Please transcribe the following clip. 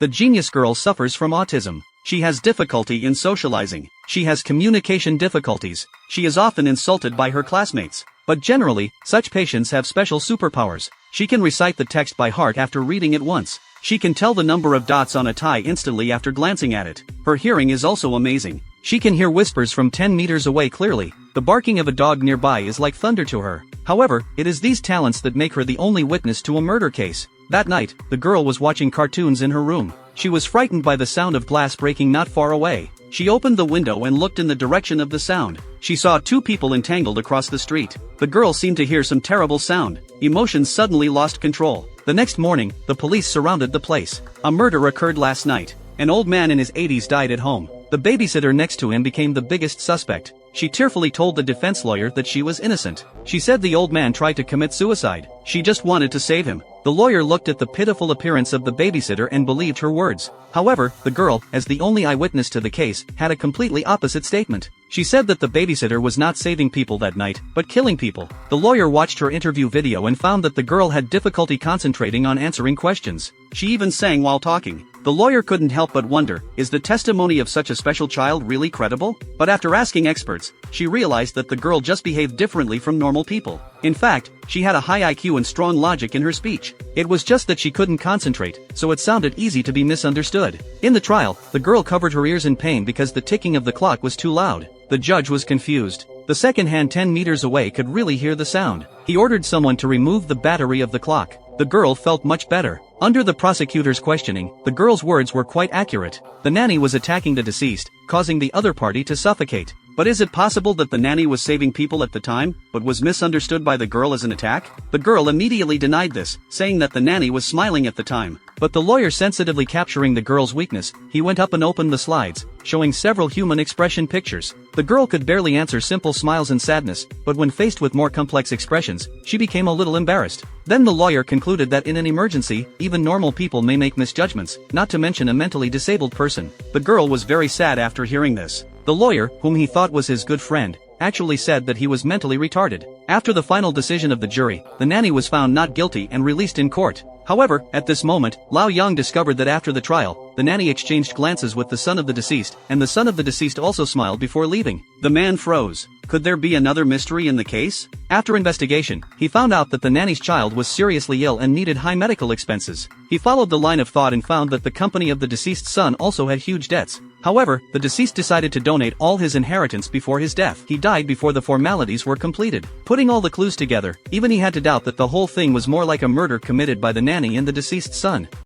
The genius girl suffers from autism. She has difficulty in socializing. She has communication difficulties. She is often insulted by her classmates. But generally, such patients have special superpowers. She can recite the text by heart after reading it once. She can tell the number of dots on a tie instantly after glancing at it. Her hearing is also amazing. She can hear whispers from 10 meters away clearly. The barking of a dog nearby is like thunder to her. However, it is these talents that make her the only witness to a murder case. That night, the girl was watching cartoons in her room. She was frightened by the sound of glass breaking not far away. She opened the window and looked in the direction of the sound. She saw two people entangled across the street. The girl seemed to hear some terrible sound. Emotions suddenly lost control. The next morning, the police surrounded the place. A murder occurred last night. An old man in his 80s died at home. The babysitter next to him became the biggest suspect. She tearfully told the defense lawyer that she was innocent. She said the old man tried to commit suicide. She just wanted to save him. The lawyer looked at the pitiful appearance of the babysitter and believed her words. However, the girl, as the only eyewitness to the case, had a completely opposite statement. She said that the babysitter was not saving people that night, but killing people. The lawyer watched her interview video and found that the girl had difficulty concentrating on answering questions. She even sang while talking. The lawyer couldn't help but wonder, is the testimony of such a special child really credible? But after asking experts, she realized that the girl just behaved differently from normal people. In fact, she had a high IQ and strong logic in her speech. It was just that she couldn't concentrate, so it sounded easy to be misunderstood. In the trial, the girl covered her ears in pain because the ticking of the clock was too loud. The judge was confused. The second hand 10 meters away could really hear the sound. He ordered someone to remove the battery of the clock. The girl felt much better. Under the prosecutor's questioning, the girl's words were quite accurate. The nanny was attacking the deceased, causing the other party to suffocate. But is it possible that the nanny was saving people at the time, but was misunderstood by the girl as an attack? The girl immediately denied this, saying that the nanny was smiling at the time. But the lawyer sensitively capturing the girl's weakness, he went up and opened the slides, showing several human expression pictures. The girl could barely answer simple smiles and sadness, but when faced with more complex expressions, she became a little embarrassed. Then the lawyer concluded that in an emergency, even normal people may make misjudgments, not to mention a mentally disabled person. The girl was very sad after hearing this. The lawyer, whom he thought was his good friend, actually said that he was mentally retarded. After the final decision of the jury, the nanny was found not guilty and released in court. However, at this moment, Lao Yang discovered that after the trial, the nanny exchanged glances with the son of the deceased, and the son of the deceased also smiled before leaving. The man froze. Could there be another mystery in the case? After investigation, he found out that the nanny's child was seriously ill and needed high medical expenses. He followed the line of thought and found that the company of the deceased son also had huge debts. However, the deceased decided to donate all his inheritance before his death. He died before the formalities were completed. Putting all the clues together, even he had to doubt that the whole thing was more like a murder committed by the nanny and the deceased son.